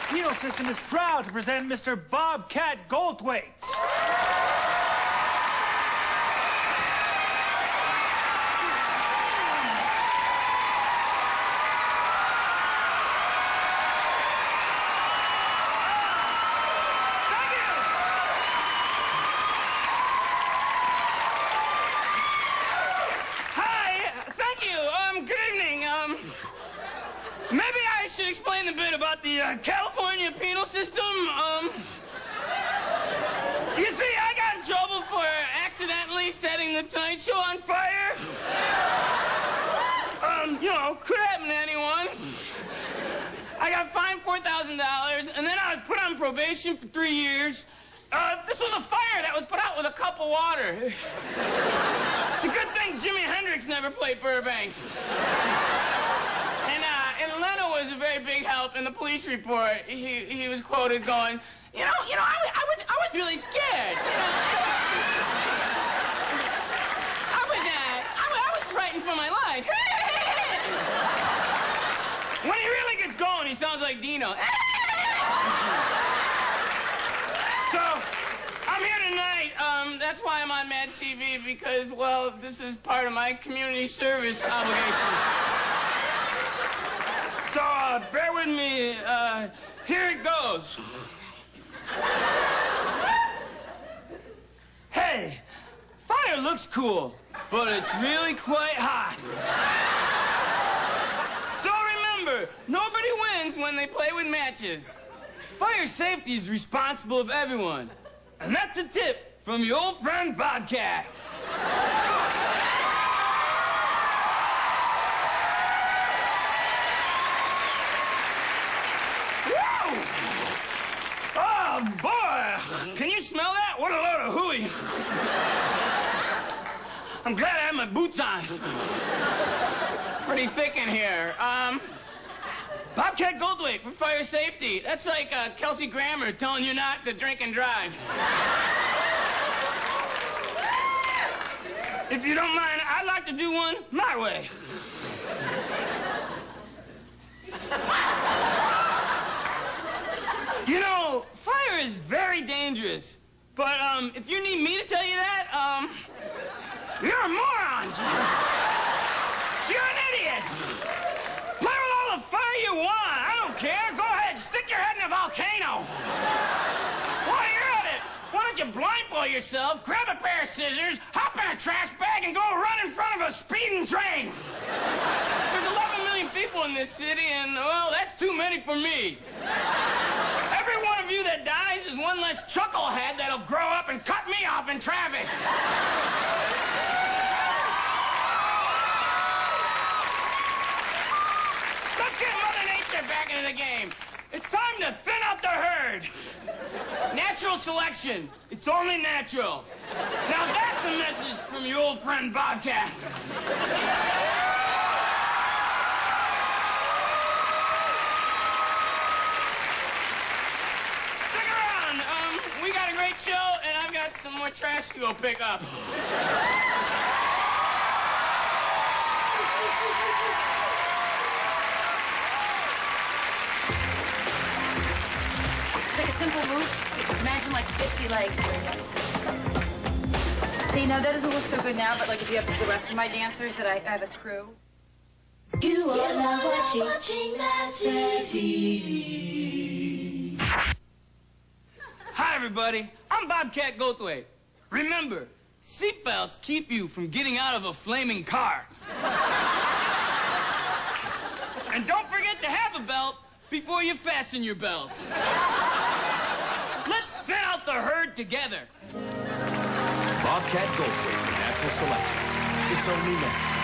penal system is proud to present Mr. Bobcat Goldthwait. Maybe I should explain a bit about the California penal system. You see, I got in trouble for accidentally setting the Tonight Show on fire. You know, could happen to anyone. I got fined $4,000, and then I was put on probation for 3 years. This was a fire that was put out with a cup of water. It's a good thing Jimi Hendrix never played Burbank. And Leno was a very big help in the police report. He was quoted going, I was really scared. I was frightened for my life. When he really gets going, he sounds like Dino. So, I'm here tonight. That's why I'm on Mad TV, because, well, this is part of my community service obligation. So, bear with me. Here it goes. Hey, fire looks cool, but it's really quite hot. So remember, nobody wins when they play with matches. Fire safety is responsible of everyone. And that's a tip from your old friend Bobcat. Oh, boy! Can you smell that? What a load of hooey. I'm glad I have my boots on. It's pretty thick in here. Bobcat Goldthwait for fire safety. That's like Kelsey Grammer telling you not to drink and drive. If you don't mind, I'd like to do one my way. You know, fire is very dangerous. But, if you need me to tell you that, you're a moron. You're an idiot. Play with all the fire you want. I don't care. Go ahead, stick your head in a volcano. While you're at it, why don't you blindfold yourself, grab a pair of scissors, hop in a trash bag, and go run in front of a speeding train? There's 11 million people in this city, and, well, that's too many for me. Every one of you that dies is one less chucklehead that'll grow up and cut me off in traffic. Let's get Mother Nature back into the game. It's time to thin out the herd. Natural selection. It's only natural. Now that's a message from your old friend Bobcat. We got a great show, and I've got some more trash to go pick up. It's like a simple move. Imagine like 50 legs doing this. See, now that doesn't look so good now, but like if you have the rest of my dancers that I have a crew. You are now watching Mad TV. Hi, everybody. I'm Bobcat Goldthwait. Remember, seatbelts keep you from getting out of a flaming car. And don't forget to have a belt before you fasten your belts. Let's thin out the herd together. Bobcat Goldthwait for natural selection. It's only natural.